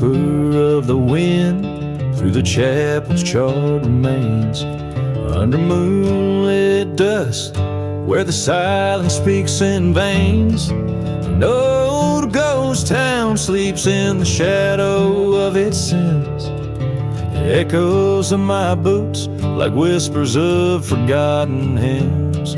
whisper of the wind through the chapel's charred remains. Under moonlit dusk, where the silence speaks in veins, an old ghost town sleeps in the shadow of its sins. The echoes of my boots like whispers of forgotten hymns.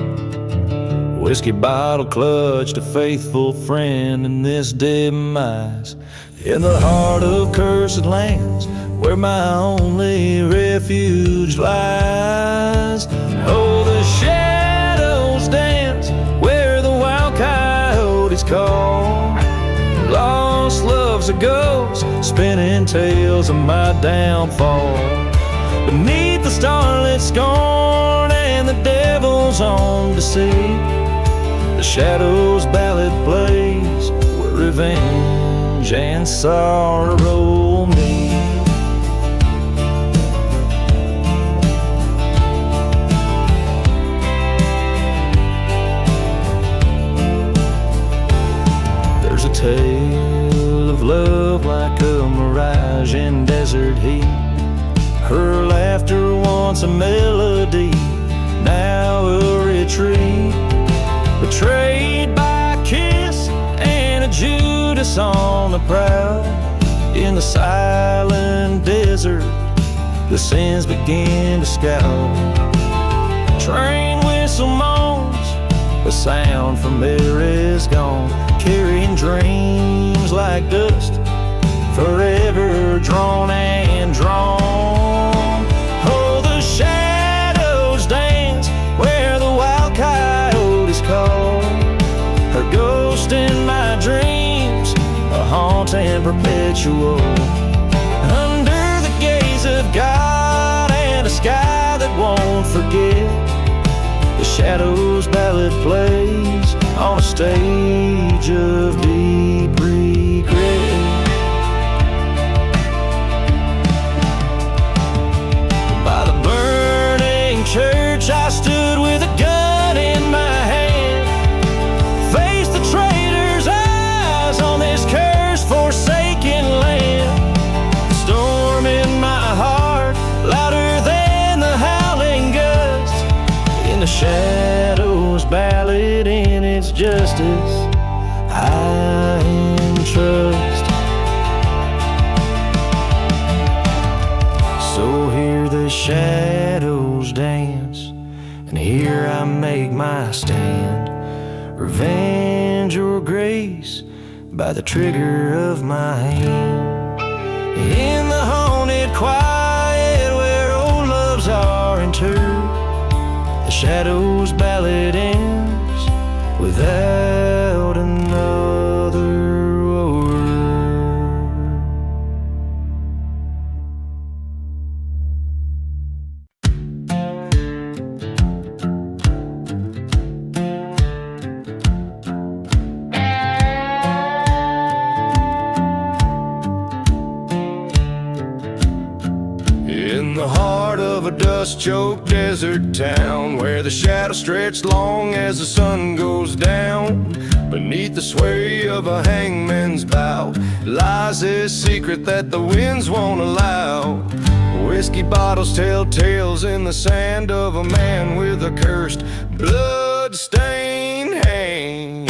Whiskey bottle clutched a faithful friend in this demise. In the heart of cursed lands, where my only refuge lies. Oh, the shadows dance where the wild coyotes call. Lost love's a ghost, spinning tales of my downfall. Beneath the starlit scorn and the devil's own deceit, the shadows ballad plays where revenge and sorrow meet. There's a tale of love like a mirage in desert heat. Her laughter once a melody, now a retreat. Betrayed by a kiss and a Judas on the prowl. In the silent desert, the sins begin to scowl. Train whistle moans, the sound from there is gone, carrying dreams like dust, forever drawn and drawn. Oh, the shadows dance where the wild coyotes call. Her ghost in my dreams, a haunting perpetual. Under the gaze of God and a sky that won't forget, the shadows ballad plays on a stage of deep regret. By the burning church I stood with a gun in my hand, faced the traitor's eyes on this cursed forsaken land. The storm in my heart, louder than the howling gust. In the shadows ballad in its justice, I entrust. So here the shadows dance, and here I make my stand. Revenge or grace by the trigger of my hand. In the haunted quiet where old loves are interred, the shadows ballad ends without another word. In the heart of a dust-choked desert town, where the shadows stretch long as the sun goes down, beneath the sway of a hangman's bow, lies this secret that the winds won't allow. Whiskey bottles tell tales in the sand of a man with a cursed blood-stained hand.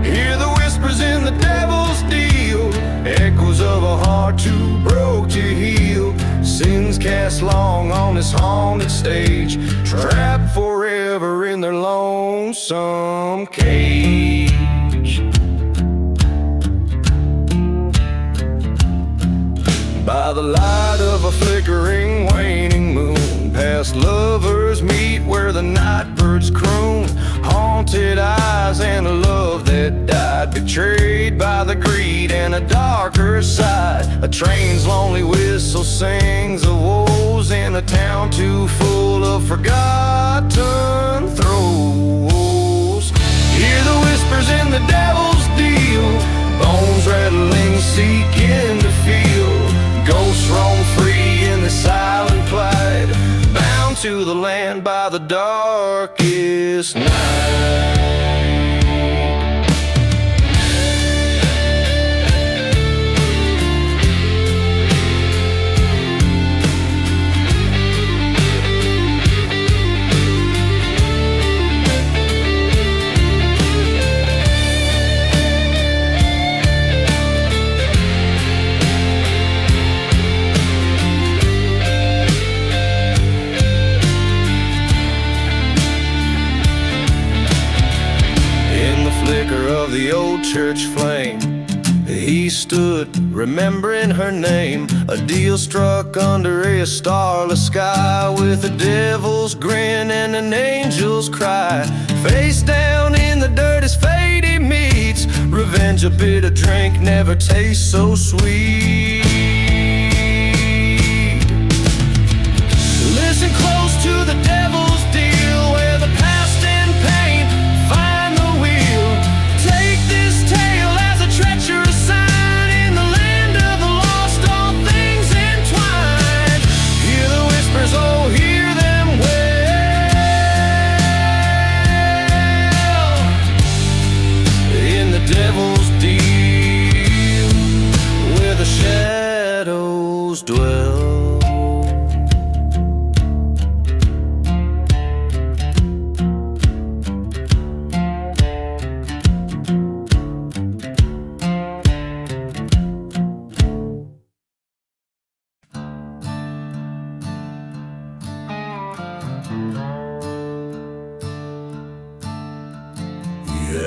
Hear the whispers in the devil's deal, echoes of a heart too broke to heal. Sins cast long on this haunted stage, trapped forever in their lonesome cage. By the light of a flickering, waning moon, past lovers meet where the night birds croon. Haunted eyes and a love that died, betrayed by the greed and a darker side. A train's lonely whistle sings of woes in a town too full of forgotten throes. Hear the whispers in the devil's deal, bones rattling, seeking to feel. Ghosts roam free in the silent plight, bound to the land by the darkest night. old church flame. He stood, remembering her name. A deal struck under a starless sky, with a devil's grin and an angel's cry. Face down in the dirt as fate he meets. Revenge, a bitter drink, never tastes so sweet. Listen close to the devil's deal, where the past and pain find the wheel. Take this tale as a treacherous sign. In the land of the lost, all things entwined. Hear the whispers, oh, hear them well. In the devil's deal, where the shadows dwell.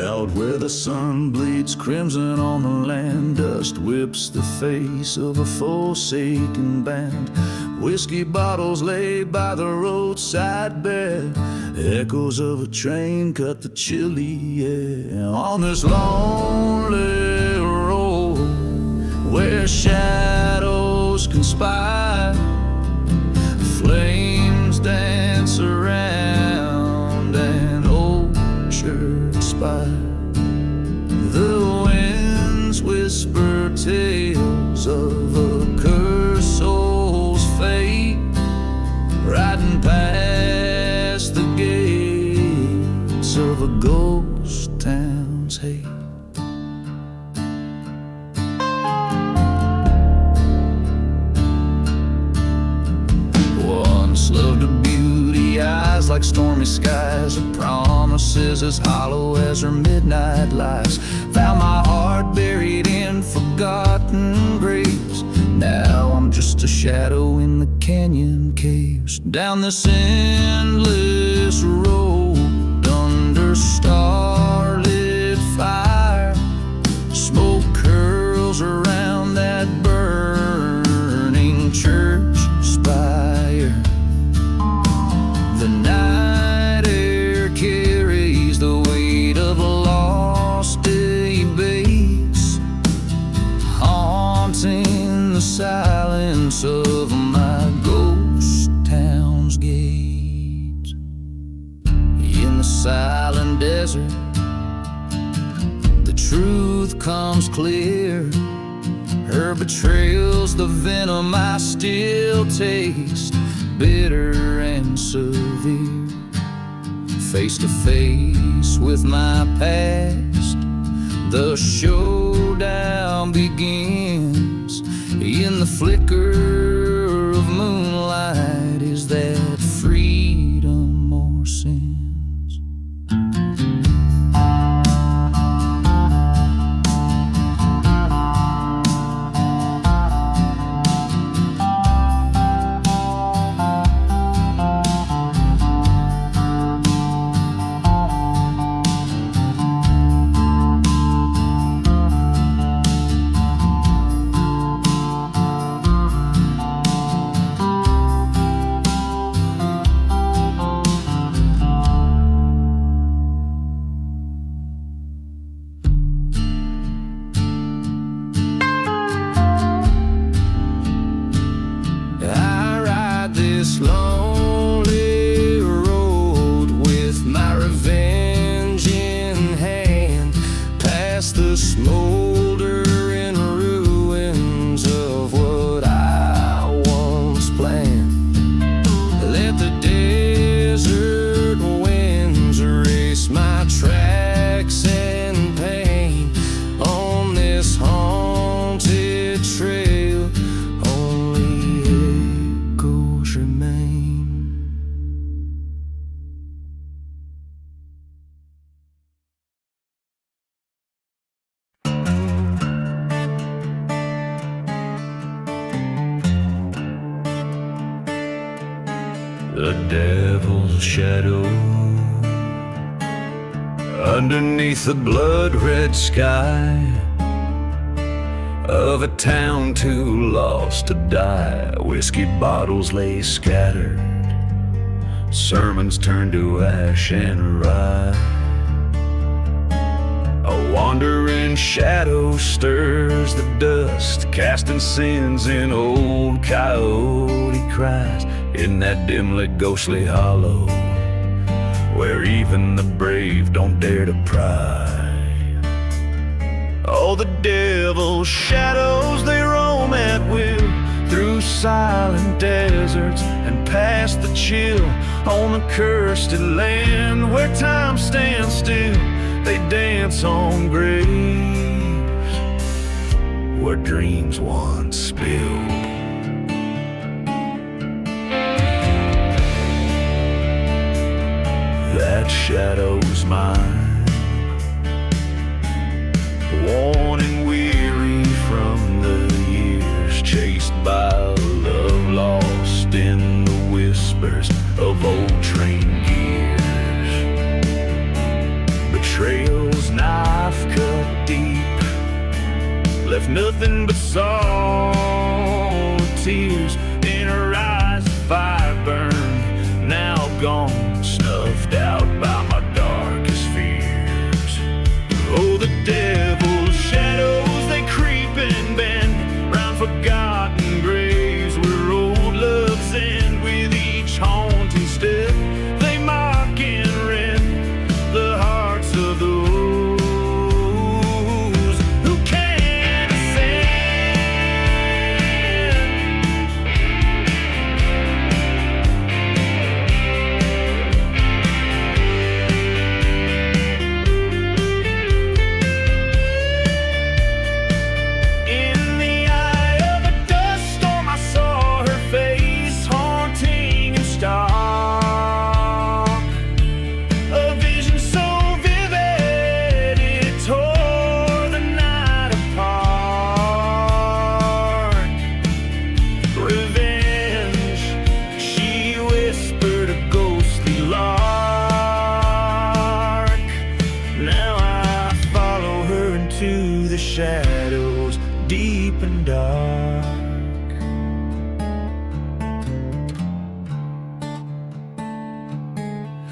Out where the sun bleeds crimson on the land, dust whips the face of a forsaken band. Whiskey bottles lay by the roadside bed, echoes of a train cut the chilly air. On this lonely road where shadows conspire, flames dance around an old church spire. The winds whisper tales of a cursed soul's fate, riding past the gates of a ghost town's hate. Once loved a beauty, eyes like stormy skies, a promises as hollow as her midnight lies. Found my heart buried in forgotten graves. Now I'm just a shadow in the canyon caves. Down this endless road under starlit fire, smoke curls around that burning church spire. The night air carries the weight of a lost day bass, haunting the silence of my ghost town's gates. In the silent desert, the truth comes clear. Her betrayal's the venom I still taste, bitter and severe. Face to face with my past, the showdown begins. In the flicker of moonlight, is that freedom or sins? Lonely road with my revenge in hand, past the smoldering ruins of what I once planned. Let the desert winds erase my tracks and pain on this haunted trail. Only echoes remain. The devil's shadow Underneath the blood-red sky of a town too lost to die, whiskey bottles lay scattered, sermons turned to ash and rye. A wandering shadow stirs the dust, casting sins in old coyote cries, in that dim-lit ghostly hollow where even the brave don't dare to pry. Oh, the devil's shadows, they roam at will through silent deserts and past the chill on the cursed land where time stands still. They dance on graves where dreams once spilled. That shadow's mine, worn and weary from the years, chased by love lost in the whispers of old train gears. Betrayal's knife cut deep, left nothing but sorrow, tears in her eyes. Fire burned, now gone, snuffed out by my darkest fears. Oh, the devil's shadows, they creep and bend round forgotten graves where old loves end. With each haunting step, they mock and rend the hearts of those who can't ascend. In the eye of a dust storm, I saw her face, haunting and stark. A vision so vivid, it tore the night apart. Revenge, she whispered a ghostly lark. Now I follow her into the shadows, deep and dark.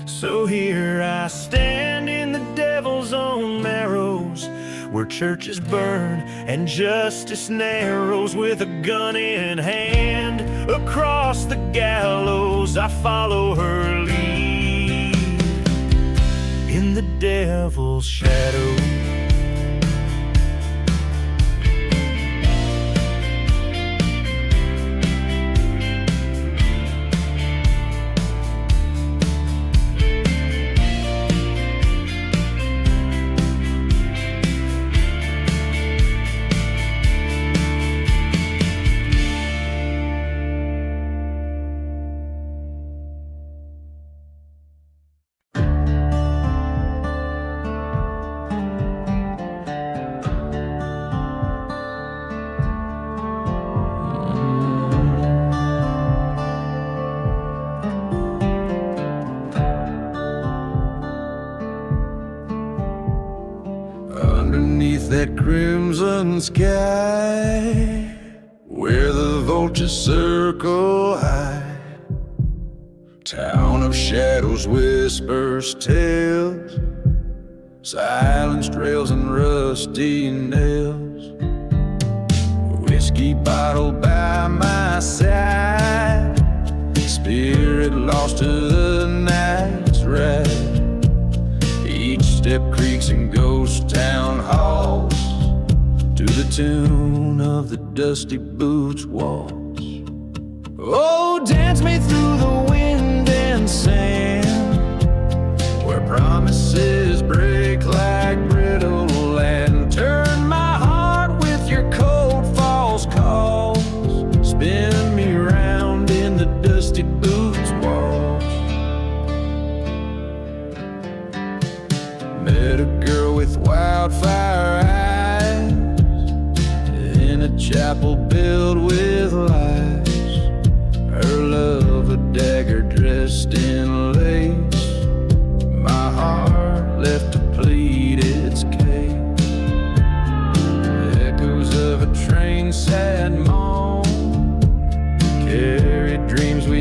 So here I stand in the devil's own marrows, where churches burn and justice narrows. With a gun in hand, across the gallows I follow her lead. In the devil's shadow, underneath that crimson sky, where the vultures circle high, town of shadows whispers tales, silence trails and rusty nails. Whiskey bottle by my side, spirit lost to the night's ride. Each step creaks in ghost town halls, to the tune of the dusty boots waltz. Oh, dance me through the wind and sand, where promises break like brittle land. Turn my heart with your cold false calls, spin me round in the dusty boots waltz. Met a girl with wildfire eyes in a chapel built with lies. Her love a dagger dressed in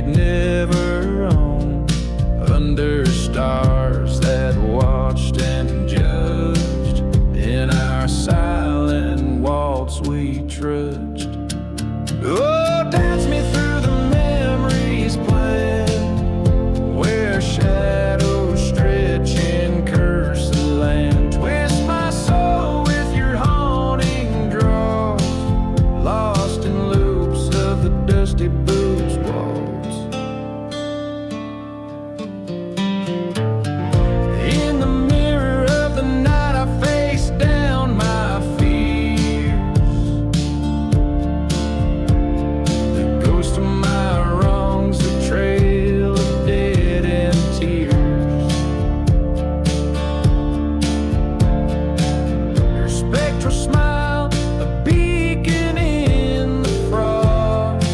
we'd never own, under stars that watched and judged. In our silent waltz we trudged. Oh, dance me through the memories playing, where shadows stretch and curse the land. Twist my soul with your haunting draws, lost in loops of the dusty boots walls. In the mirror of the night I face down my fears, the ghost of my wrongs, the trail of dead end tears. Her spectral smile, a beacon in the frost,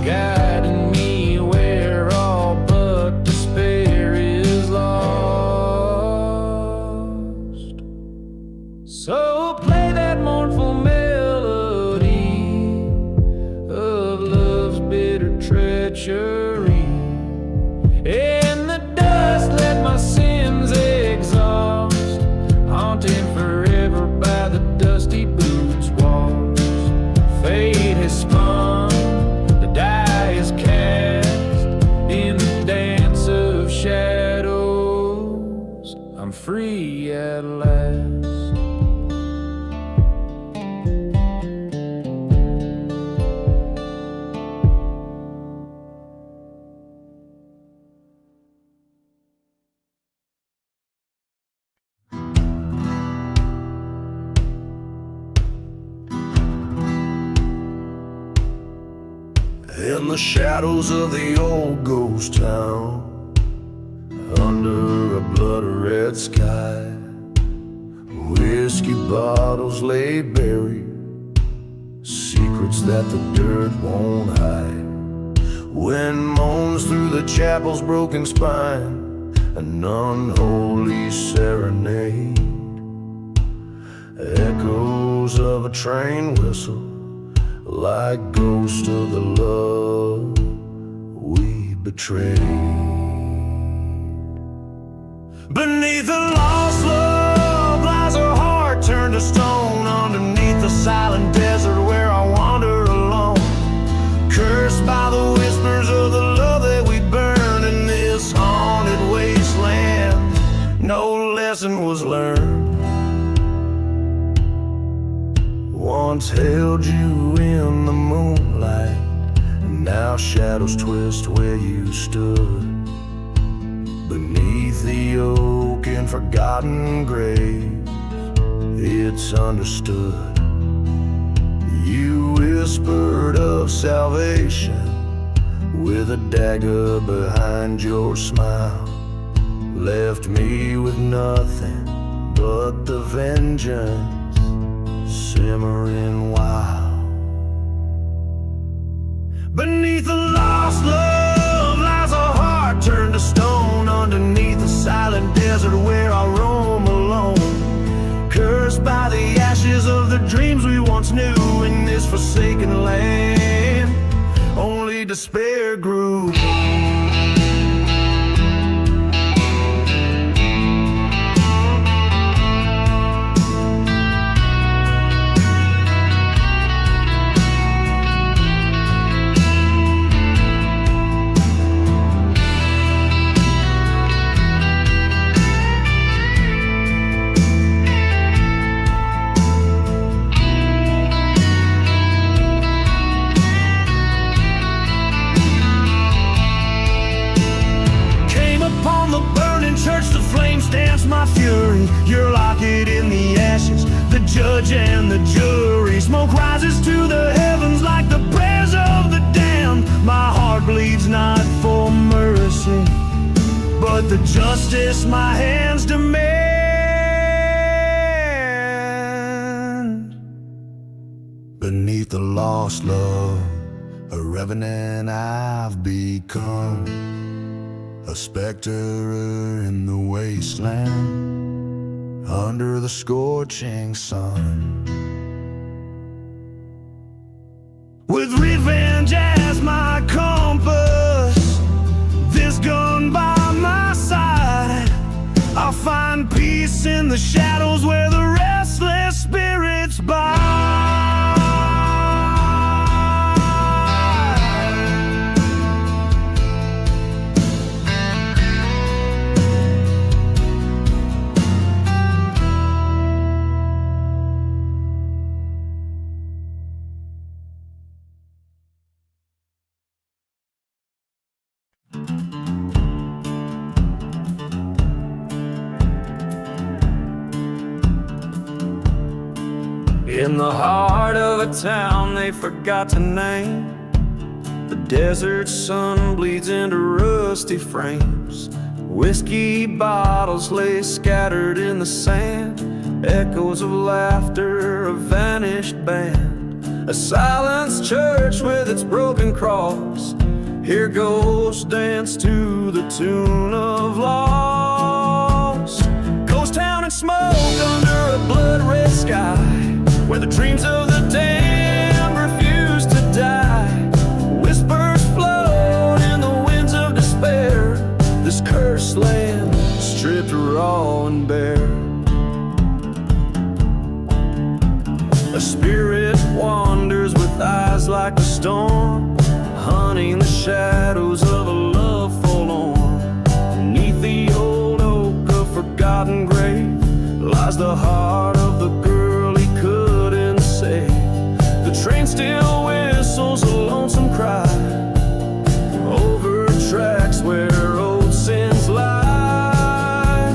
guiding me where all but despair is lost. So play that mournful melody of love's bitter treachery. In the dust let my sins exhaust, haunted forever by the dusty boots walls. Fate has spun, the die is cast, in the dance of shadows I'm free at last. In the shadows of the old ghost town, under a blood red sky, whiskey bottles lay buried, secrets that the dirt won't hide. Wind moans through the chapel's broken spine, an unholy serenade, echoes of a train whistle, like ghosts of the love we betrayed. Beneath the lost love lies a heart turned to stone, underneath the silent desert where I wander alone, cursed by the whispers of the love that we burn in this haunted wasteland. No lesson was learned. Once held you in the moonlight, and now shadows twist where you stood. Beneath the oak and forgotten grave, it's understood. You whispered of salvation with a dagger behind your smile, left me with nothing but the vengeance simmering wild. Beneath the lost love lies a heart turned to stone, underneath the silent desert where I roam alone, cursed by the ashes of the dreams we once knew. In this forsaken land, only despair grew. My fury, your locket in the ashes, the judge and the jury. Smoke rises to the heavens like the prayers of the damned. My heart bleeds not for mercy, but the justice my hands demand. Beneath the lost love, a revenant I've become, a specter in the wasteland, under the scorching sun. with revenge as my compass, this gun by my side, I'll find peace in the shadows where the restless spirits bide. In the heart of a town they forgot to name, the desert sun bleeds into rusty frames. Whiskey bottles lay scattered in the sand, echoes of laughter, a vanished band. A silenced church with its broken cross, here ghosts dance to the tune of lost. Ghost town and smoke under a blood-red sky, where the dreams of the damned refuse to die. Whispers float in the winds of despair, this cursed land stripped raw and bare. A spirit wanders with eyes like a storm, hunting the shadows of a love forlorn. Beneath the old oak, a forgotten grave, lies the heart of the girl he couldn't save. The train still whistles a lonesome cry over tracks where old sins lie.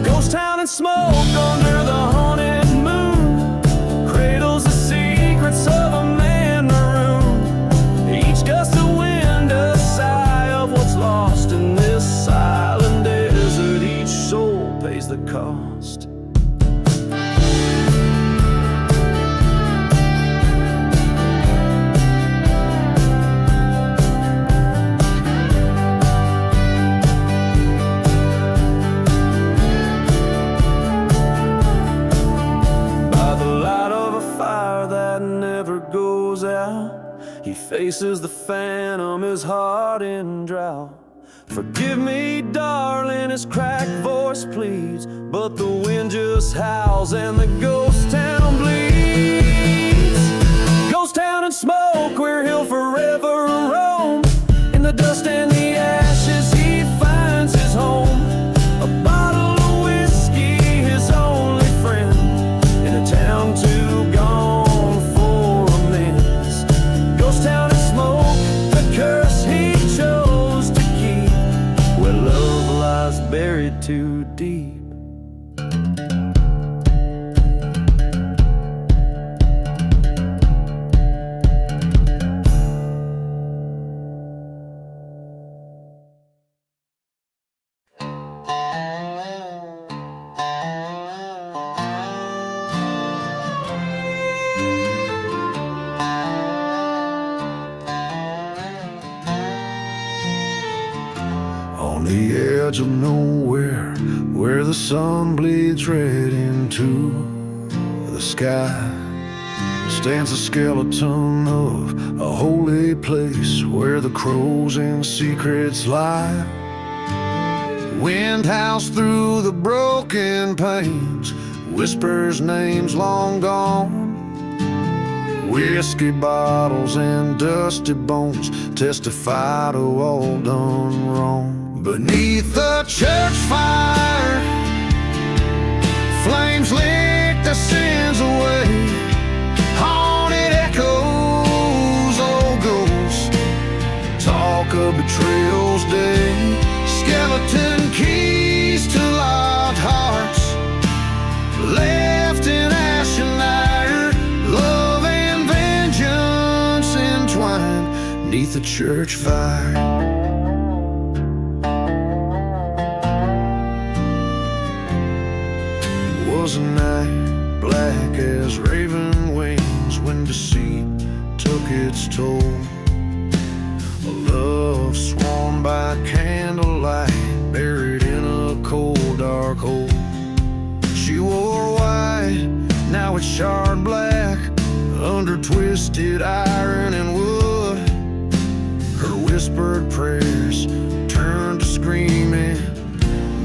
Ghost town and smoke under the haunted moon cradles the secrets of a man marooned. Each gust of wind a sigh of what's lost in this silent desert. Each soul pays the cost. He faces the phantom, his heart in drought. Forgive me, darling, his cracked voice pleads, but the wind just howls and the ghost town bleeds. Ghost town and smoke, where he'll forever roam. In the dust and the ashes he finds his home. A bottle of whiskey, his only friend, in a town too gone for amends. Ghost town and smoke, the curse he chose to keep, where love lies buried too deep. On the edge of nowhere, where the sun bleeds red into the sky, stands a skeleton of a holy place where the crows and secrets lie. Wind howls through the broken panes, whispers names long gone. Whiskey bottles and dusty bones testify to all done wrong. Beneath the church fire, flames lick their sins away. Haunted echoes, old ghosts, talk of betrayal's day. Skeleton keys to locked hearts, left in ash and iron. Love and vengeance entwined neath the church fire. Was a night black as raven wings when deceit took its toll. A love sworn by candlelight, buried in a cold dark hole. She wore white, now it's shard black, under twisted iron and prayers turned to screaming,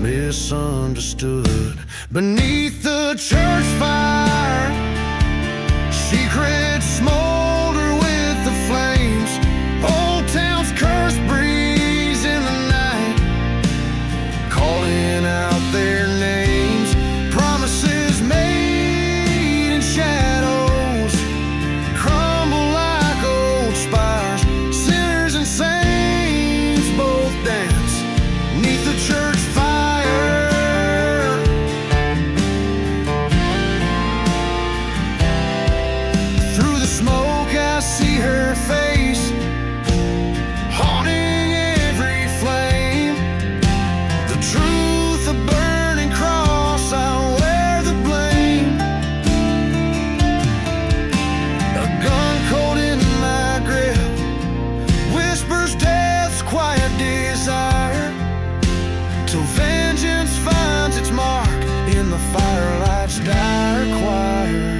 misunderstood. Beneath the church fire, secrets smolder with the flames. Old town's curse breeze in the night, calling out their names. Promises made in shadows crumble like old spires. Sinners and saints both dance neath the church fire. Through the smoke I see her face, haunting every flame. The truth, a burning cross, I wear the blame. A gun cold in my grip whispers death's quiet desire, till vengeance finds its mark in the firelight's dire choir.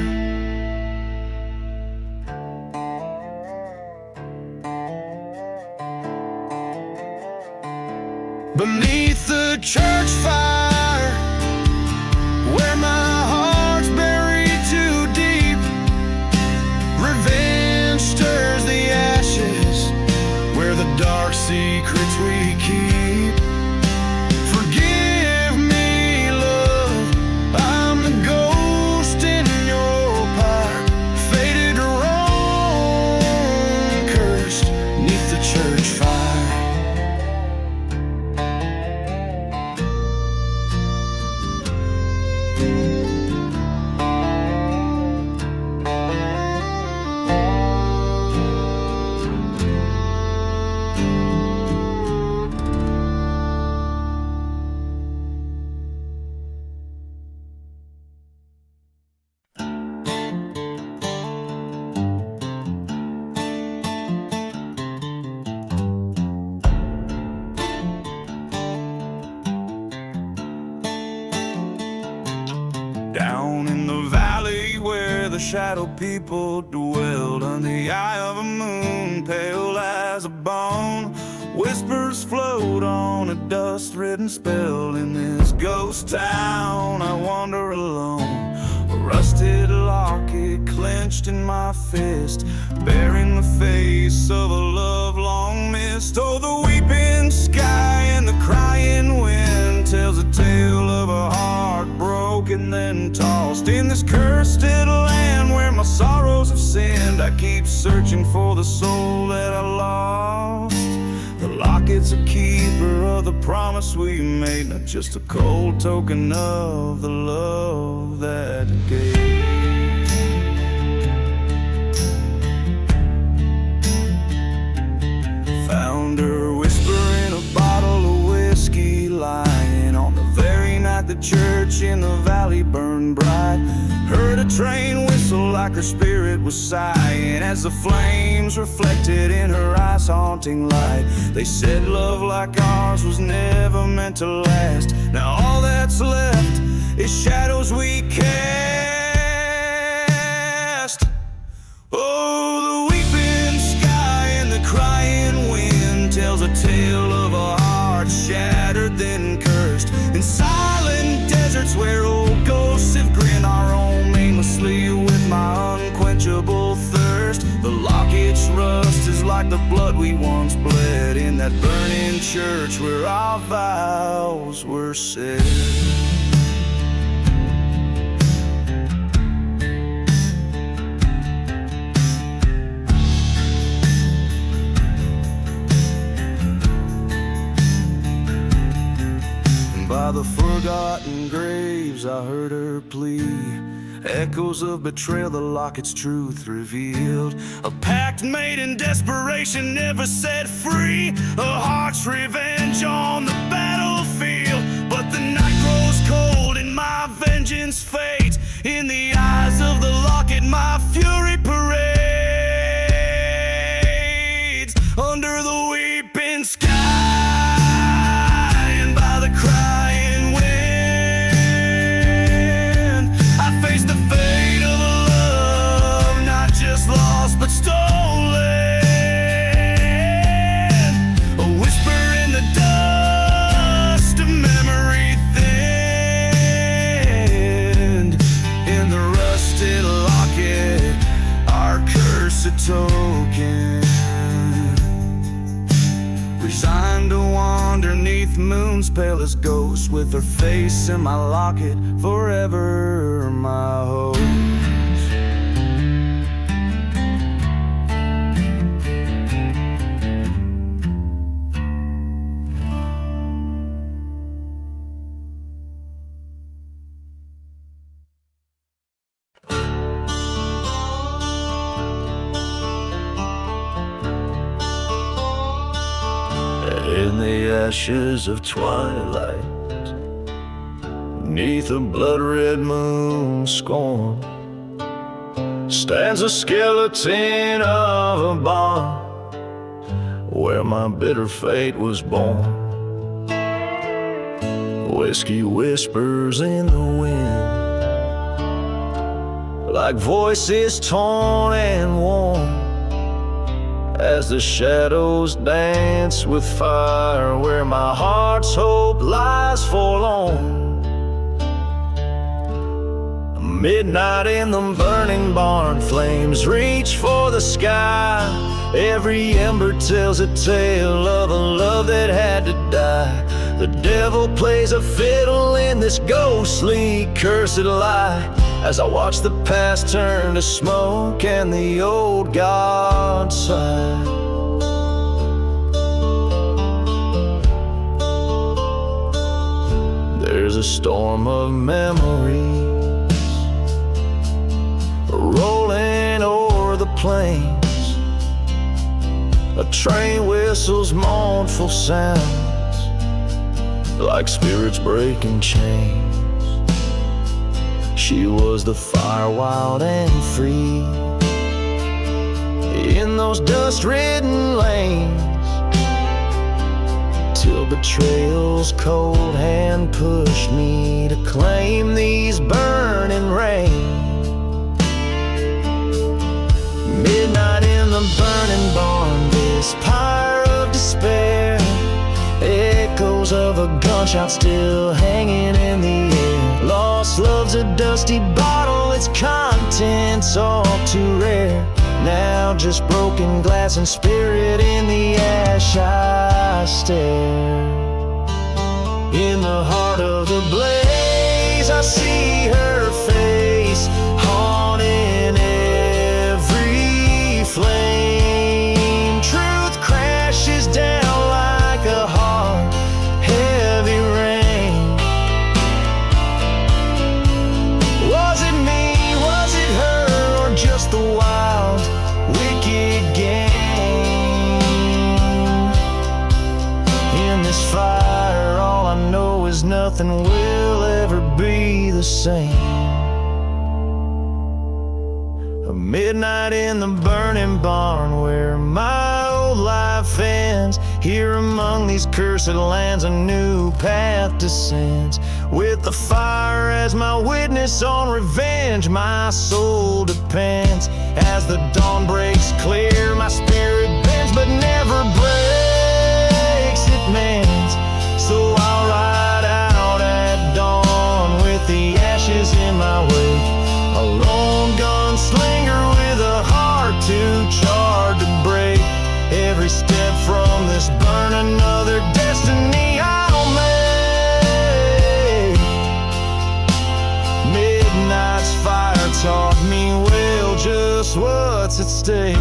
Beneath the church fire, where my heart's buried too deep, revenge stirs the ashes, where the dark secrets we keep. Forgive me, love, I'm the ghost in your park, faded to roam, cursed neath the church fire. Down in the valley where the shadow people dwelled, under the eye of a moon pale as a bone, whispers float on a dust-ridden spell. In this ghost town I wander alone, a rusted locket clenched in my fist, bearing the face of a love long missed. Oh, the weeping sky and the crying wind tells a tale of a heart broken then tossed. In this cursed land where my sorrows have sinned, I keep searching for the soul that I lost. The locket's a keeper of the promise we made, not just a cold token of the love that gave. Found her whispering a bottle of whiskey, lying on the very night the church in the valley burned bright. Heard a train whistle like her spirit was sighing, as the flames reflected in her eyes haunting light. They said love like ours was never meant to last. Now all that's left is shadows we cast. Oh, the weeping sky and the crying wind tells a tale of a heart shattered then cursed. In silent deserts where old ghosts have grinned, our own aimlessly with my unquenchable thirst. The locket's rust is like the blood we once bled in that burning church where our vows were said. By the forgotten graves I heard her plea, echoes of betrayal the locket's truth revealed. A pact made in desperation, never set free, a heart's revenge on the battlefield. But the night grows cold and my vengeance fades, in the eyes of the locket my fury parades. Under the weeping sky and by the crying wind, I face the fate of a love not just lost but stolen. A beneath moon's palest ghost, with her face in my locket, forever my host. In the ashes of twilight, neath a blood-red moon scorn, stands a skeleton of a barn where my bitter fate was born. Whiskey whispers in the wind, like voices torn and worn, as the shadows dance with fire where my heart's hope lies forlorn. Midnight in the burning barn, flames reach for the sky. Every ember tells a tale of a love that had to die. The devil plays a fiddle in this ghostly, cursed lie, as I watch the past turn to smoke and the old god sigh. There's a storm of memories rolling o'er the plains. A train whistles mournful sounds, like spirits breaking chains. She was the fire, wild and free, in those dust-ridden lanes, till betrayal's cold hand pushed me to claim these burning rains. Midnight in the burning barn, this pyre of despair, echoes of a gunshot still hanging in the air. Lost love's a dusty bottle, its contents all too rare. Now just broken glass and spirit in the ash I stare. In the heart of the blaze I see her face, haunting every flame. Truth crashes down like a hard, heavy rain. Was it me, was it her, or just the wild, wicked game? In this fire, all I know is nothing will ever be the same. A midnight in the burning barn, where my old life ends. Here among these cursed lands, a new path descends. With the fire as my witness on revenge, my soul depends. As the dawn breaks clear, my spirit bends but never breaks, it mends. So I'll ride out at dawn with the ashes in my wake, a lone gunslinger with a heart too charred to break. Every step from this burn, another destiny I'll make. Midnight's fire taught me well just what's at stake.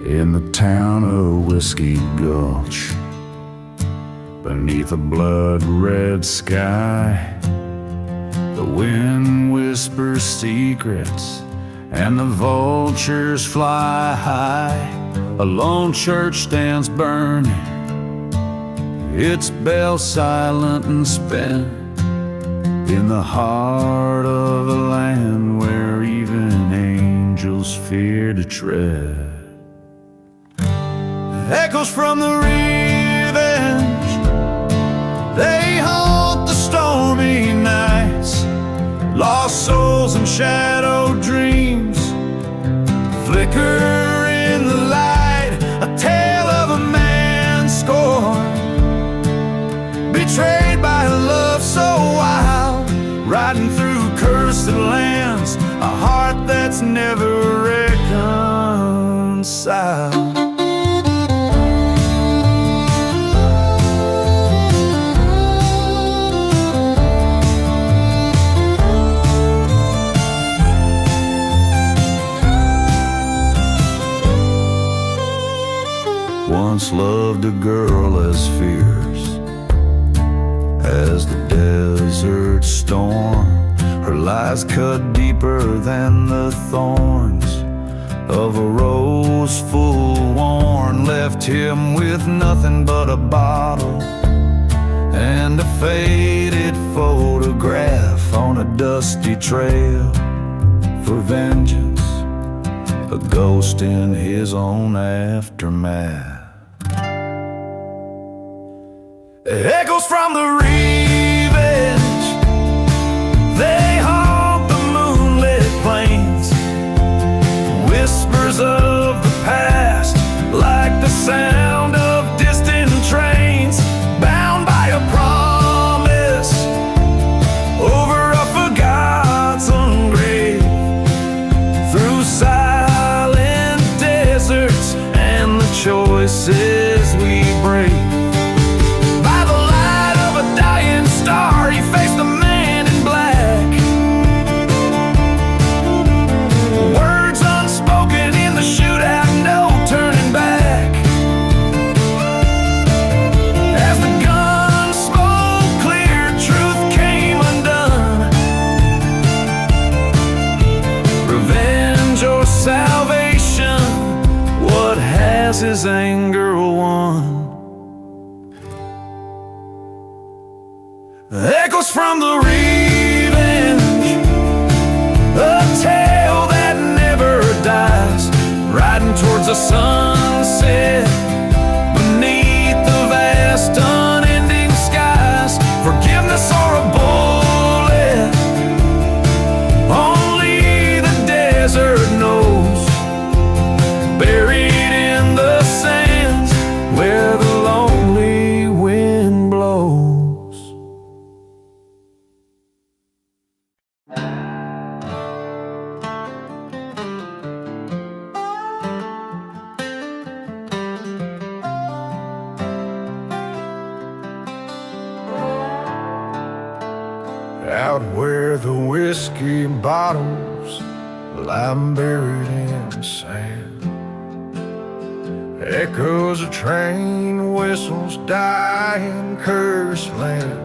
In the town of Whiskey Gulch, beneath a blood-red sky, the wind whispers secrets and the vultures fly high. A lone church stands burning, its bell silent and spent, in the heart of a land where even angels fear to tread. Echoes from the revenge lost souls and shadow dreams flicker in the light, a tale of a man scorned, betrayed by a love so wild, riding through cursed lands, a heart that's never reconciled. Once loved a girl as fierce as the desert storm. Her lies cut deeper than the thorns of a rose full worn. Left him with nothing but a bottle and a faded photograph on a dusty trail for vengeance, a ghost in his own aftermath. Echoes from the revenge, they haunt the moonlit plains. Whispers of the past, like the sound of distant trains. Bound by a promise over a forgotten grave. Through silent deserts and the choices we break. He faced the man in black. Words unspoken in the shootout, no turning back. As the gun smoke cleared, truth came undone. Revenge or salvation, what has his anger won? Echoes from the revenge, a tale that never dies, riding towards a sunset beneath the vast unending skies. Forgiveness or a bullet, only the desert knows. Buried in the sands where the lonely wind blows. Out where the whiskey bottles lie buried in sand, echoes of train whistles die in cursed land.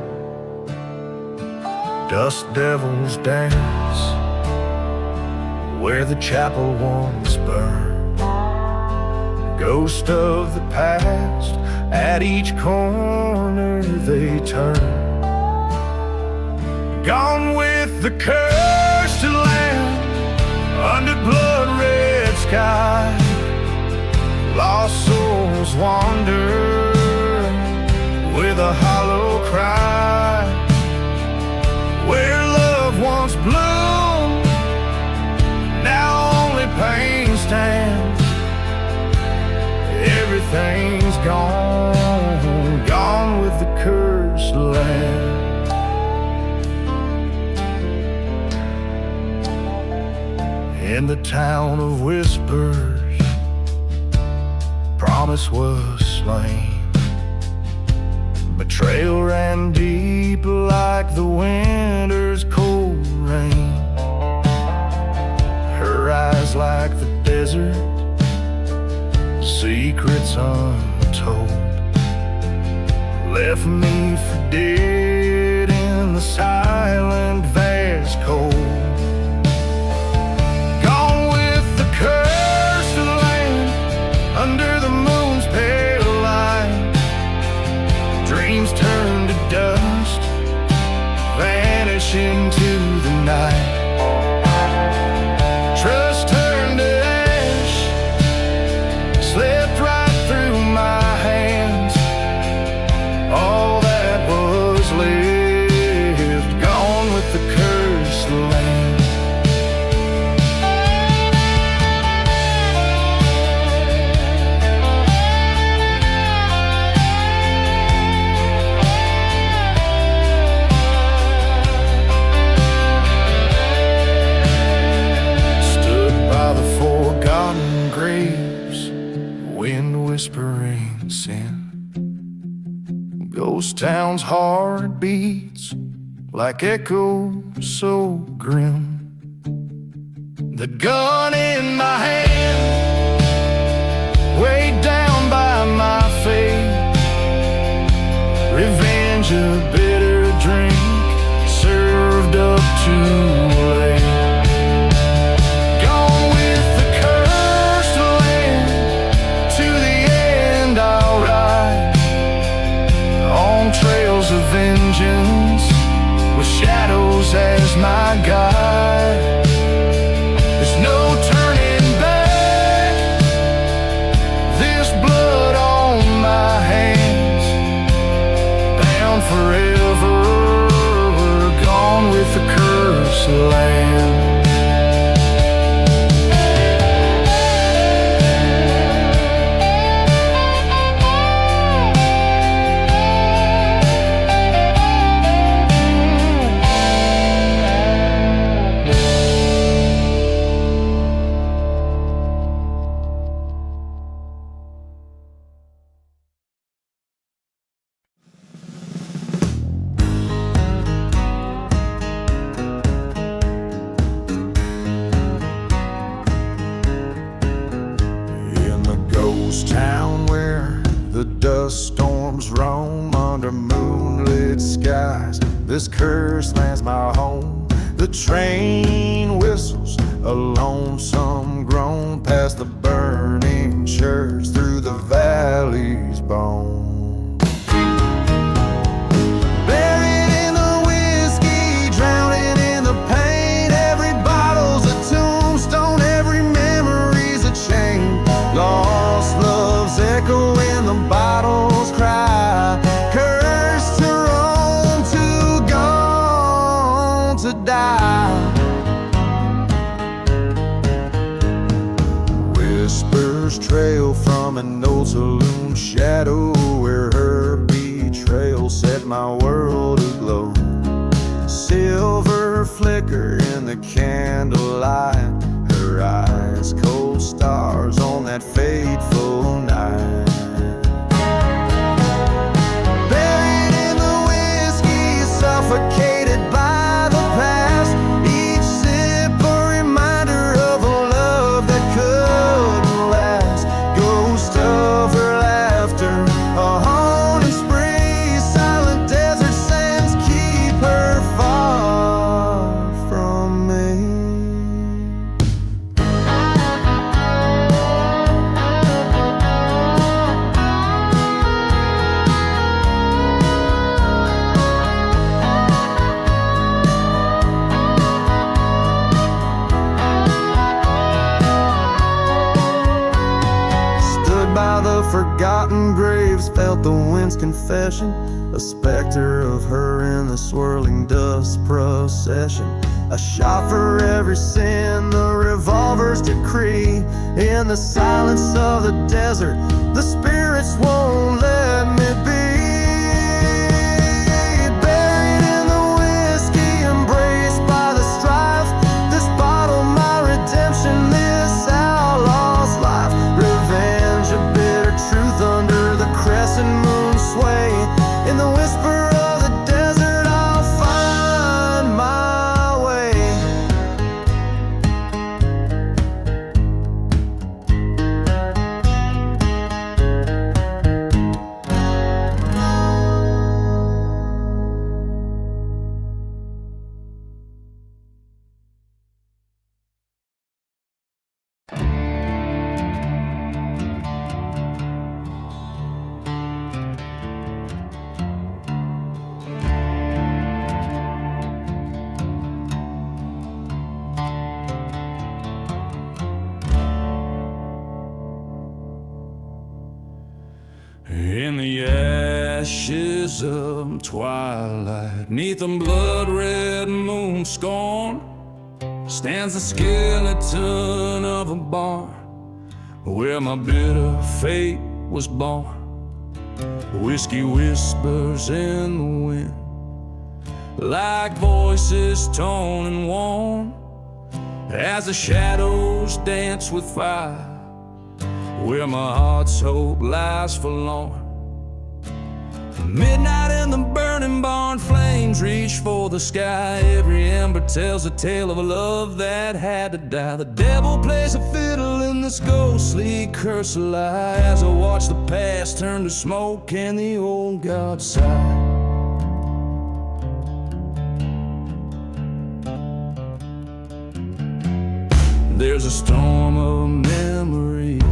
Dust devils dance where the chapel once burned. Ghost of the past, at each corner they turn. Gone with the cursed land, under blood-red sky. Lost souls wander with a hollow cry. Where love once bloomed, now only pain stands. Everything's gone, gone with the cursed land. In the town of whispers, promise was slain. Betrayal ran deep like the winter's cold rain. Her eyes like the desert, secrets untold. Left me for dead in the silent vast cold. Gone with the cursed land, under the moon's pale light. Dreams turn to dust, vanish into the night. Trust turned to ash, slipped right through my hands. All that was left, gone with the cursed land. whispering sin. Ghost town's heart beats like echoes so grim. The gun in my hand, weighed down by my fate. Revenge, a bitter drink, served up too late. Gone with the cursed land, to the end I'll ride. On trails of vengeance, with shadows as my guide. There's no turning back, this blood on my hands. Bound forever, gone with the cursed land. Town where the dust storms roam under moonlit skies, this cursed land's my home. The train whistles a lonesome groan past the burning church, through the valley's bone. Buried in the whiskey, drowning in the pain. Every bottle's a tombstone, every memory's a chain. Lost love's echo in the bottle's cry. Cursed to roam, too gone to die. Whispers trail from an old saloon shadow, where her betrayal set my world aglow. Silver flicker in the candlelight, her eyes cold stars on that fateful night. Buried in the whiskey, suffocated by the past. Each sip a reminder of a love that couldn't last. Ghost of her laughter, a haunting spree. Silent desert sands keep her far from me. By the forgotten graves, felt the wind's confession, a specter of her in the swirling dust procession. A shot for every sin, the revolver's decree. In the silence of the desert, the spirits won't let me be. Buried in the whiskey, embraced by the strife. This bottle, my redemption, this outlaw's life. Revenge, a bitter truth under the crescent moon sway. In the whisper of the desert, I'll find my way. In the ashes of twilight, neath a blood-red moon scorn, stands the skeleton of a barn where my bitter fate was born. Whiskey whispers in the wind, like voices torn and worn, as the shadows dance with fire. where my heart's hope lies forlorn. Midnight in the burning barn, flames reach for the sky. Every ember tells a tale of a love that had to die. The devil plays a fiddle in this ghostly curse of lie, as I watch the past turn to smoke and the old gods sigh. There's a storm of memories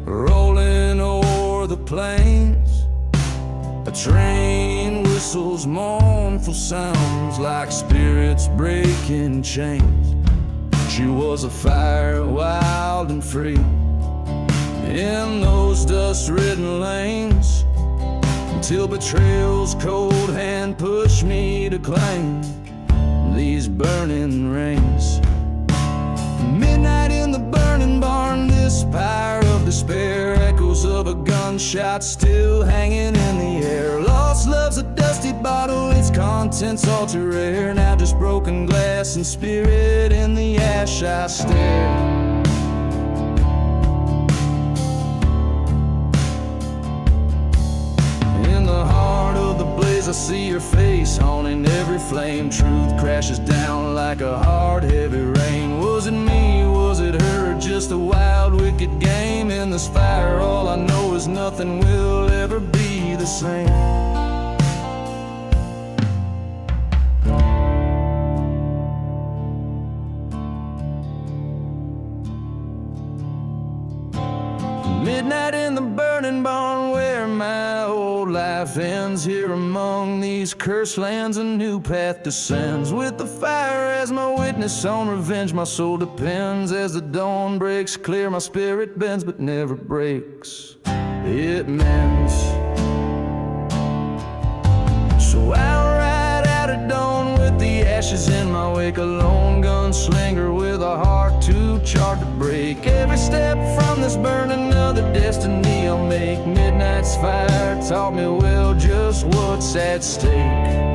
rolling o'er the plains. A train whistles mournful sounds like spirits breaking chains. She was a fire, wild and free, in those dust-ridden lanes, until betrayal's cold hand pushed me to claim these burning reins. Midnight in the burning barn, this pyre of despair, echoes of a gunshot still hanging in the air. Lost love's a dusty bottle, its contents all too rare. Now just broken glass and spirit in the ash I stare. I see your face haunting every flame. Truth crashes down like a hard, heavy rain. Was it me? Was it her? Just a wild, wicked game in this fire. All I know is nothing will ever be the same. Midnight in the burning barn, where my old life ends. Here among these cursed lands, a new path descends. With the fire as my witness, on revenge my soul depends. As the dawn breaks clear, my spirit bends, but never breaks, it mends. So I'll ride out at dawn with the ashes in my wake, a lone gunslinger with a heart too charred to break. Every step from this burning, another destiny I'll make. Midnight's fire taught me well just what's at stake.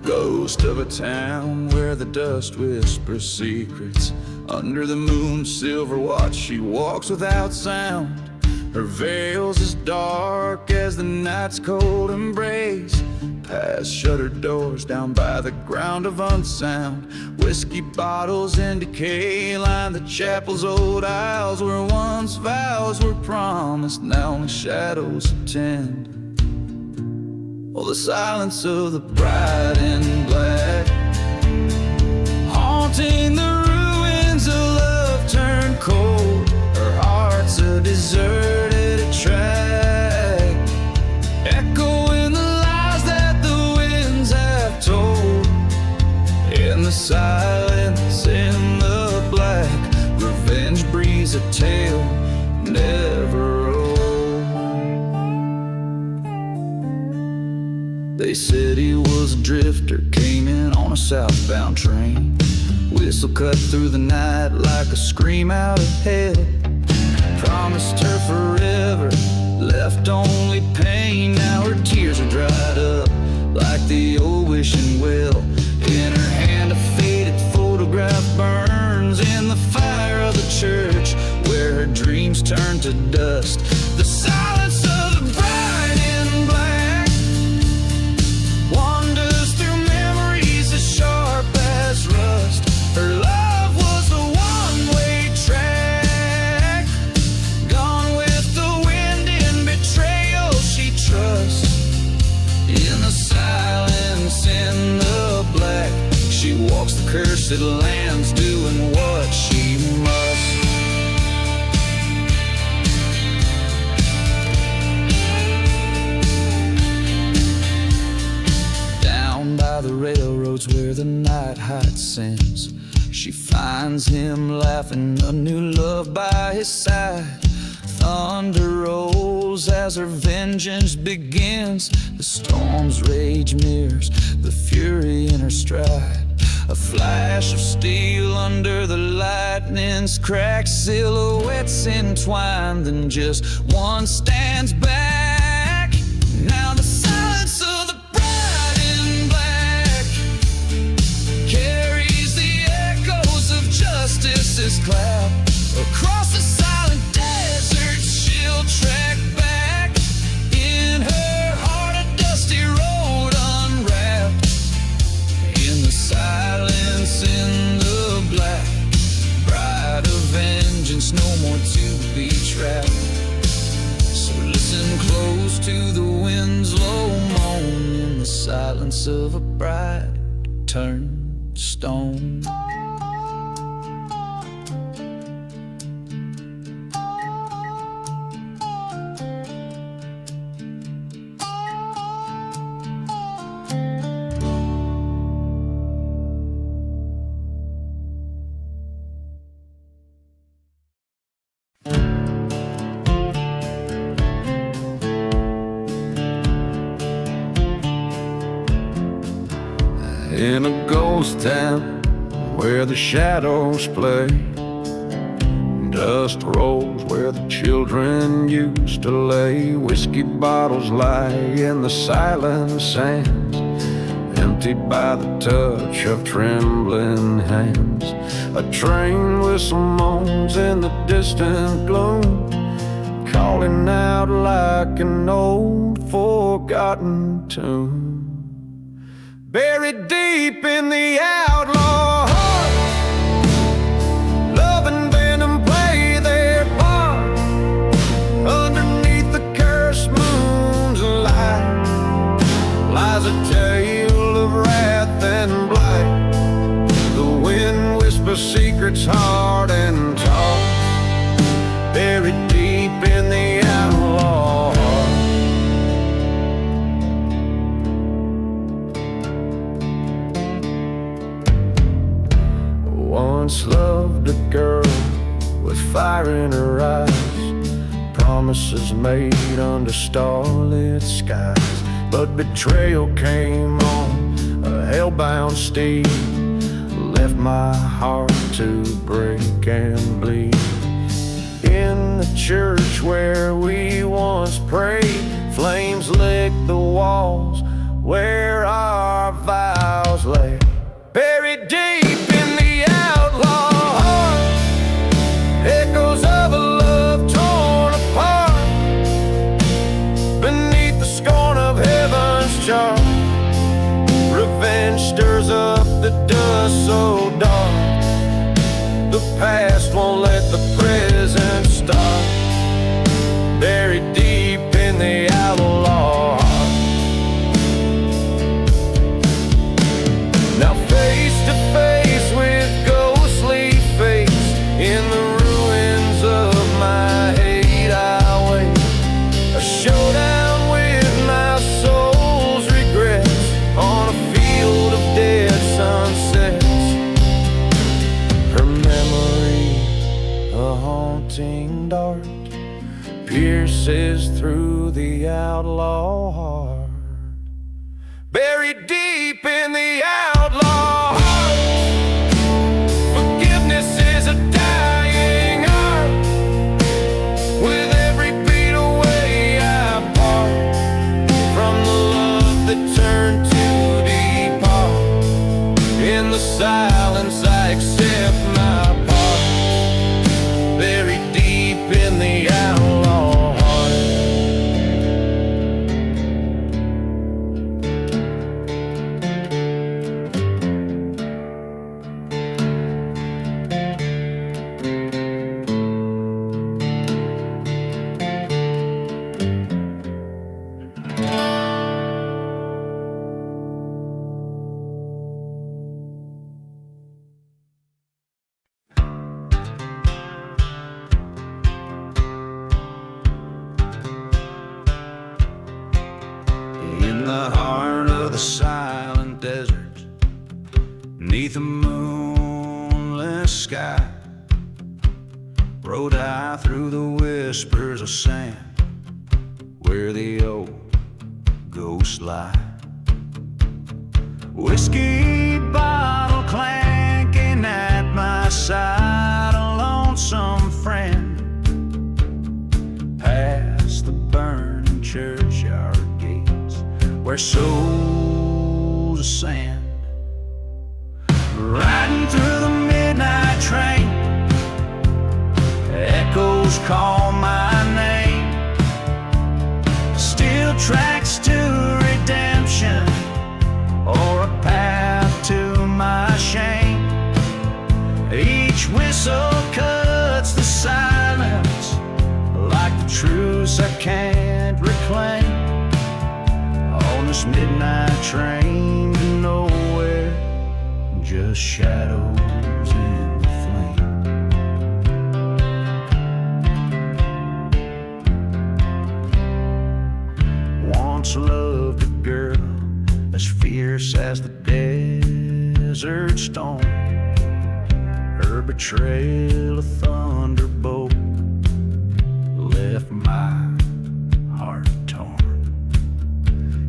Ghost of a town where the dust whispers secrets. Under the moon's silver watch she walks without sound. Her veil's as dark as the night's cold embrace. Past shuttered doors down by the ground of unsound. Whiskey bottles in decay line the chapel's old aisles, where once vows were promised, now only shadows attend. Oh, the silence of the bride in black, haunting the ruins of love turned cold. Her heart's a deserted track, echoing the lies that the winds have told. In the silence, in the black, revenge breathes a tale never old. They said he was a drifter, came in on a southbound train. Whistle cut through the night like a scream out of hell. Promised her forever, left only pain. Now her tears are dried up like the old wishing well. In her hand a faded photograph burns in the fire of the church, where her dreams turn to dust. The silence of the bride in black wanders through memories as sharp as rust. Her love was a one-way track, gone with the wind in betrayal she trusts. In the silence, in the black, she walks the cursed lands, doing what she must. Down by the railroads where the night hides sins, she finds him laughing, a new love by his side. thunder rolls as her vengeance begins. The storm's rage mirrors the fury in her stride. A flash of steel under the lightning's cracked silhouettes entwined. Then just one stands back. Now the silence of the bride in black carries the echoes of justice's clap. Across the silent desert she'll track back. In her heart a dusty road unwrapped. In the silence, in the black, bride of vengeance, no more to be trapped. So listen close to the wind's low moan. In the silence of a bride turned stone. In a ghost town where the shadows play, dust rolls where the children used to lay. Whiskey bottles lie in the silent sands, emptied by the touch of trembling hands. A train whistle moans in the distant gloom, calling out like an old forgotten tune. Buried deep in the outlaw heart, love and venom play their part. Underneath the cursed moon's light lies a tale of wrath and blight. The wind whispers secrets hard and tall, buried deep in the outlaw heart. Once loved a girl with fire in her eyes, promises made under starlit skies. But betrayal came on a hell-bound steed, left my heart to break and bleed. In the church where we once prayed, flames licked the walls where our vows lay. Buried deep in the outlaw heart, echoes of a love torn apart. Beneath the scorn of heaven's charm, revenge stirs up the dust so dark. The past won't let the present stop. Buried deep in the outlaw heart. Now face to face with ghostly fates, in the ruins of my hate I wait. A showdown with my soul's regrets on a field of dead sunsets. Her memory, a haunting dart, pierces through the outlaw heart. Buried deep in the outlaw heart, forgiveness is a dying art. With every beat away I part from the love that turned to depart. In the silence I accept my part, buried deep in the outlaw heart. In the heart of the silent desert, neath a moonless sky, Rode I through the whispers of sand where the old ghosts lie. Whiskey bottle clanking at my side, a lonesome friend. Past the burning churchyard gates where souls ascend. Riding through the midnight train, echoes call my name. Steel tracks to redemption, or a path to my shame. Each whistle cuts the silence like the truths I can't reclaim. On this midnight train to nowhere, just shadows in the flame. Once loved a girl as fierce as the desert storm. Her betrayal, a thunderbolt, left my heart torn.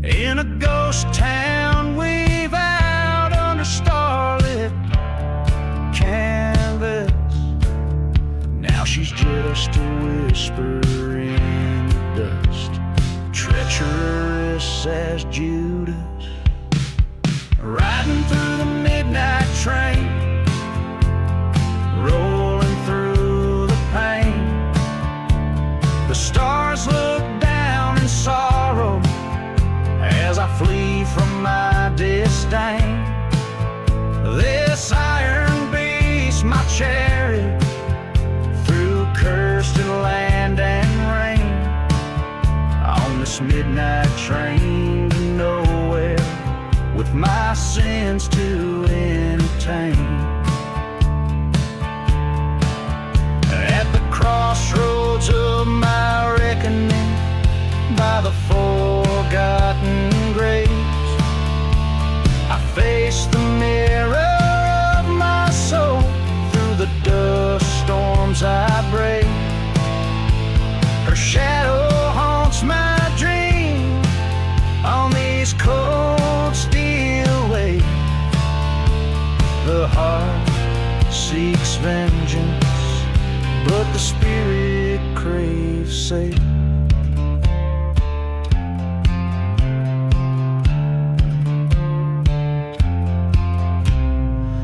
In a ghost town we vowed under starlit canvas. Now she's just a whisper in the dust, treacherous as Judas. Riding through the midnight train, rolling through the pain. The stars look down in sorrow as I flee from my disdain. This iron beast, my chariot, through cursed land and rain. On this midnight train to nowhere, with my sins to entertain. At the crossroads of my reckoning, by the forgotten graves, I face the mirror of my soul. Through the dust storms I brave. Her shadow haunts my dream on these cold steel waves. The heart seeks vengeance, but the spirit craves safe.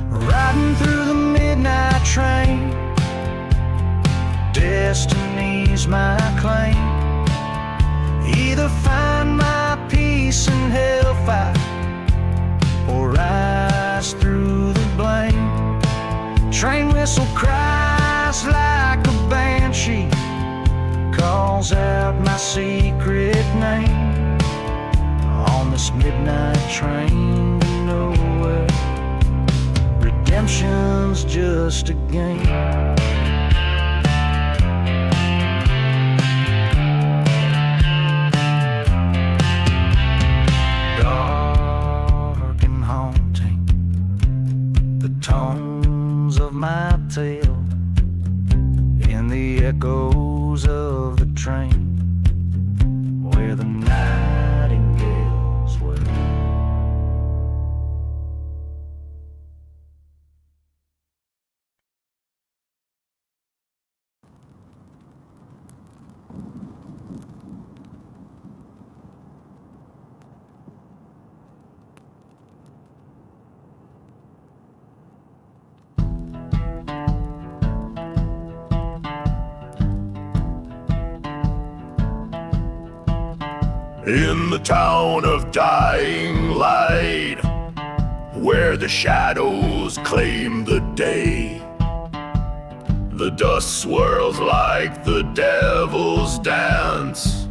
Riding through the midnight train, destiny's my claim. Either find my peace in hellfire, or rise through the blame. Train whistle cries like a banshee, calls out my secret name. On this midnight train to nowhere, redemption's just a game. Tones of my tale in the echoes of the train where the nightingales wail. In the town of dying light, where the shadows claim the day, the dust swirls like the devil's dance,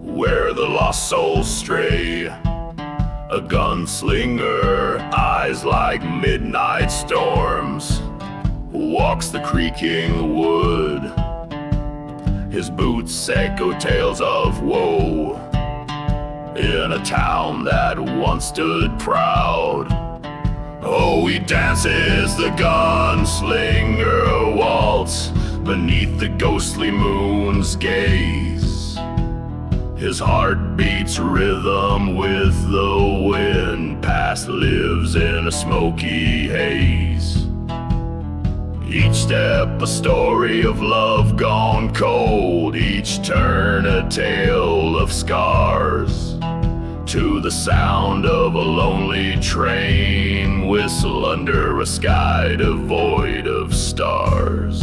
where the lost souls stray. A gunslinger, eyes like midnight storms, walks the creaking wood. His boots echo tales of woe in a town that once stood proud. Oh, he dances the gunslinger waltz beneath the ghostly moon's gaze. His heart beats rhythm with the wind, past lives in a smoky haze. Each step a story of love gone cold, each turn a tale of scars. To the sound of a lonely train whistle under a sky devoid of stars.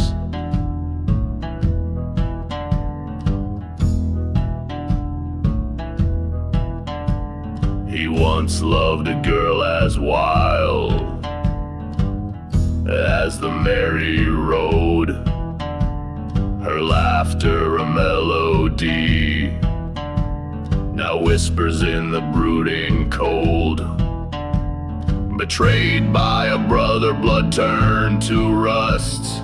He once loved a girl as wild as the merry road, her laughter a melody, now whispers in the brooding cold. Betrayed by a brother, blood turned to rust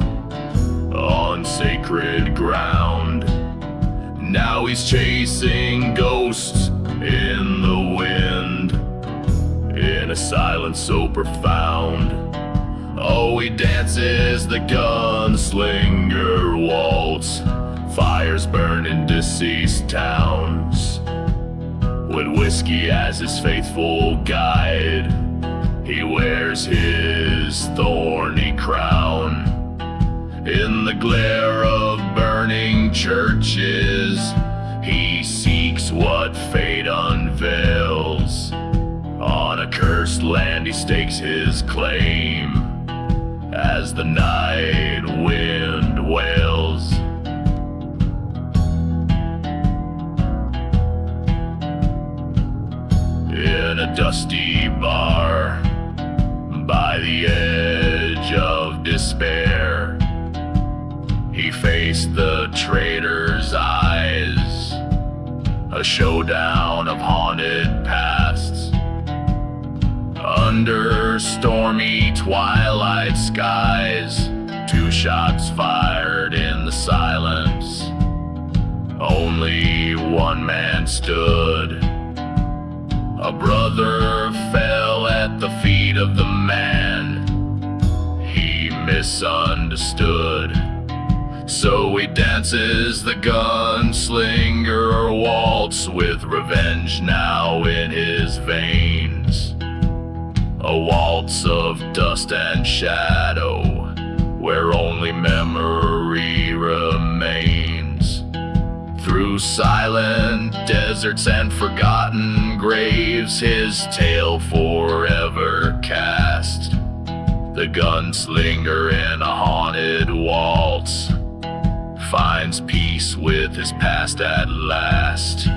on sacred ground. Now he's chasing ghosts in the wind, in a silence so profound. Oh, he dances the gunslinger waltz, fires burn in deceased towns. With whiskey as his faithful guide, he wears his thorny crown. In the glare of burning churches, he seeks what fate unveils. On a cursed land he stakes his claim, as the night wind wails. In a dusty bar, by the edge of despair, he faced the traitor's eyes, a showdown of haunted pasts. Under stormy twilight skies, 2 shots fired in the silence. Only one man stood. A brother fell at the feet of the man he misunderstood. So he dances the gunslinger waltz, with revenge now in his veins. A waltz of dust and shadow, where only memory remains. Through silent deserts and forgotten graves, his tale forever cast. The gunslinger in a haunted waltz finds peace with his past at last.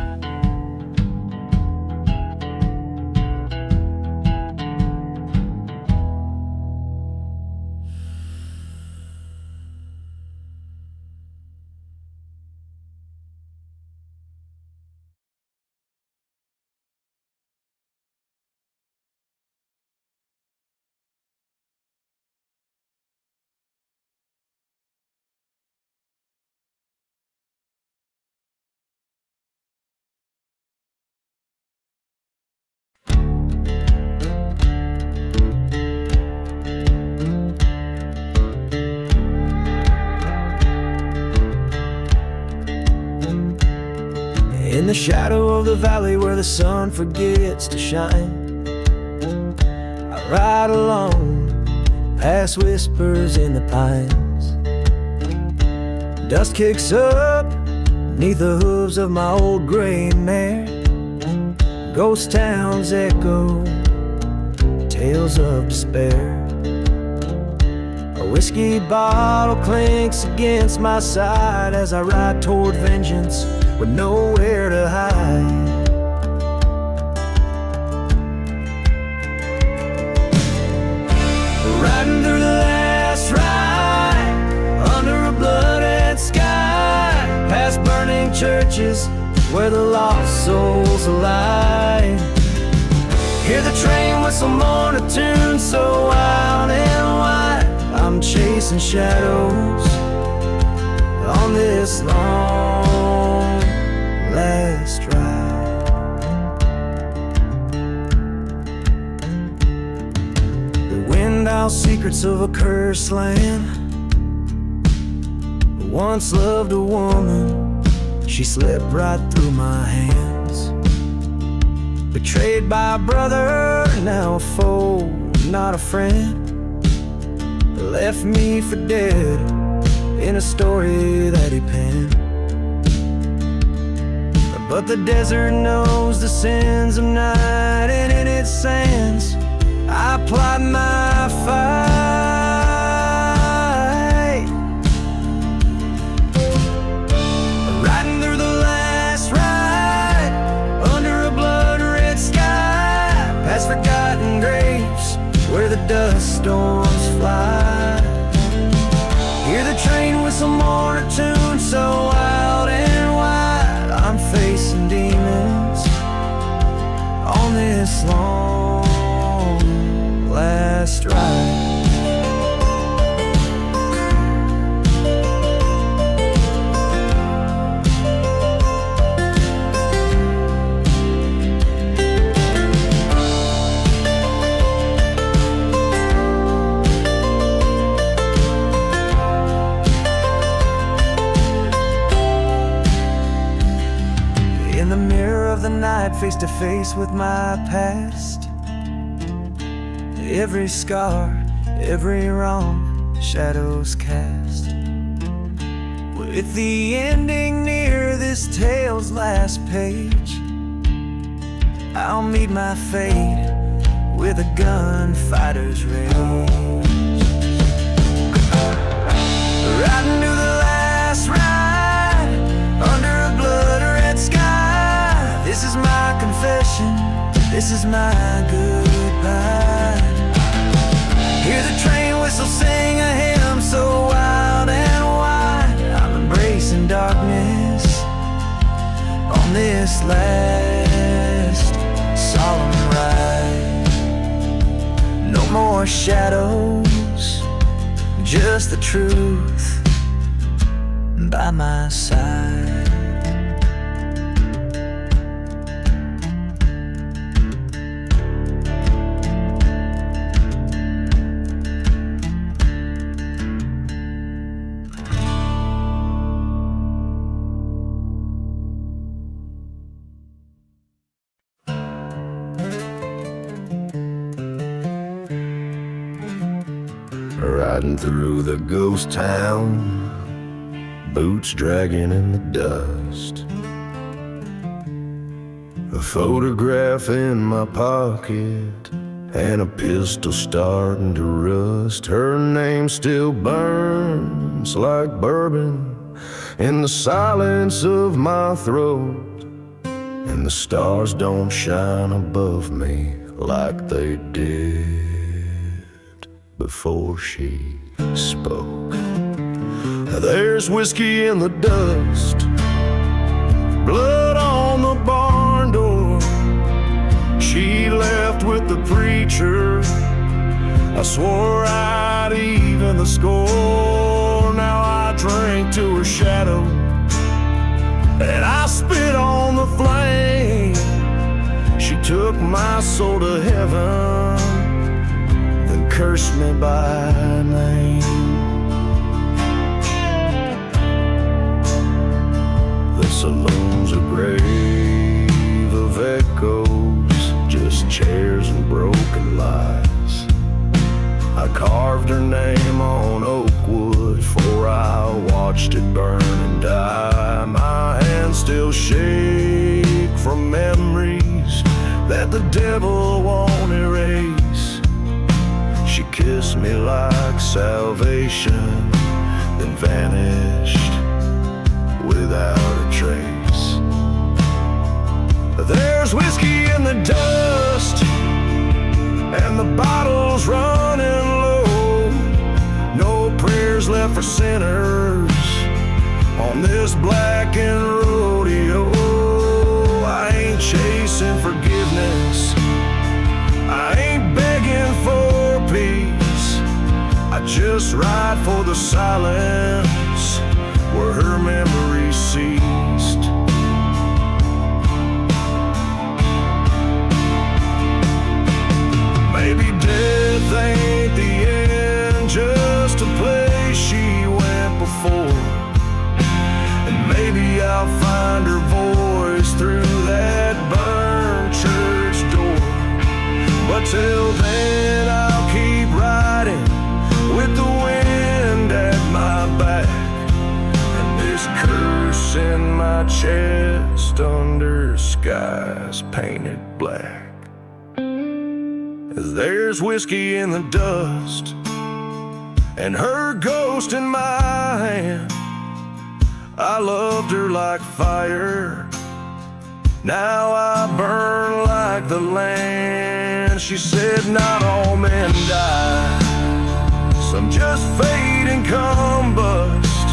In the shadow of the valley where the sun forgets to shine, I ride along past whispers in the pines. Dust kicks up neath the hooves of my old gray mare. Ghost towns echo tales of despair. A whiskey bottle clinks against my side as I ride toward vengeance with nowhere to hide. Riding through the last ride under a blooded sky, past burning churches where the lost souls lie. Hear the train whistle mourn a tune so wild and wide. I'm chasing shadows on this long last ride. The wind out secrets of a cursed land, Once loved a woman, she slipped right through my hands. Betrayed by a brother, now a foe, not a friend. Left me for dead in a story that he penned. But the desert knows the sins of night, and in its sands I plied my fight. Riding through the last ride under a blood-red sky, past forgotten graves where the dust storms fly. Hear the train whistle more a tune so wild and wide. I'm facing demons on this long last ride. Face to face with my past. Every scar, every wrong, shadows cast. With the ending near this tale's last page, I'll meet my fate with a gunfighter's rage. Riding to the last ride under a blood-red sky. This is my confession, this is my goodbye. Hear the train whistle sing a hymn so wild and wide. I'm embracing darkness on this last solemn ride. No more shadows, just the truth by my side. Riding through the ghost town, boots dragging in the dust. A photograph in my pocket and a pistol starting to rust. Her name still burns like bourbon in the silence of my throat, and the stars don't shine above me like they did before she spoke. There's whiskey in the dust, blood on the barn door. She left with the preacher, I swore I'd even the score. Now I drink to her shadow and I spit on the flame. She took my soul to heaven, cursed me by name. The saloon's a grave of echoes, just chairs and broken lies. I carved her name on oak wood, for I watched it burn and die. My hands still shake from memories that the devil won't erase. She kissed me like salvation, then vanished without a trace. There's whiskey in the dust, and the bottle's running low. No prayers left for sinners on this blackened rodeo. I ain't chasing forgiveness, I ain't begging for peace. I just ride for the silence where her memory ceased. Maybe death ain't the end, just a place she went before. Till then I'll keep riding with the wind at my back, and this curse in my chest under skies painted black. There's whiskey in the dust and her ghost in my hand. I loved her like fire, now I burn like the land. She said not all men die, some just fade and combust.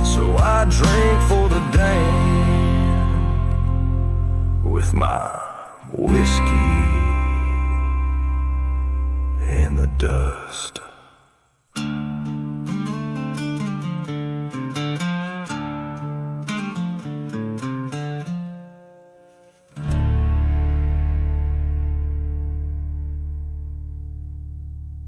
So I drink for the damned with my whiskey.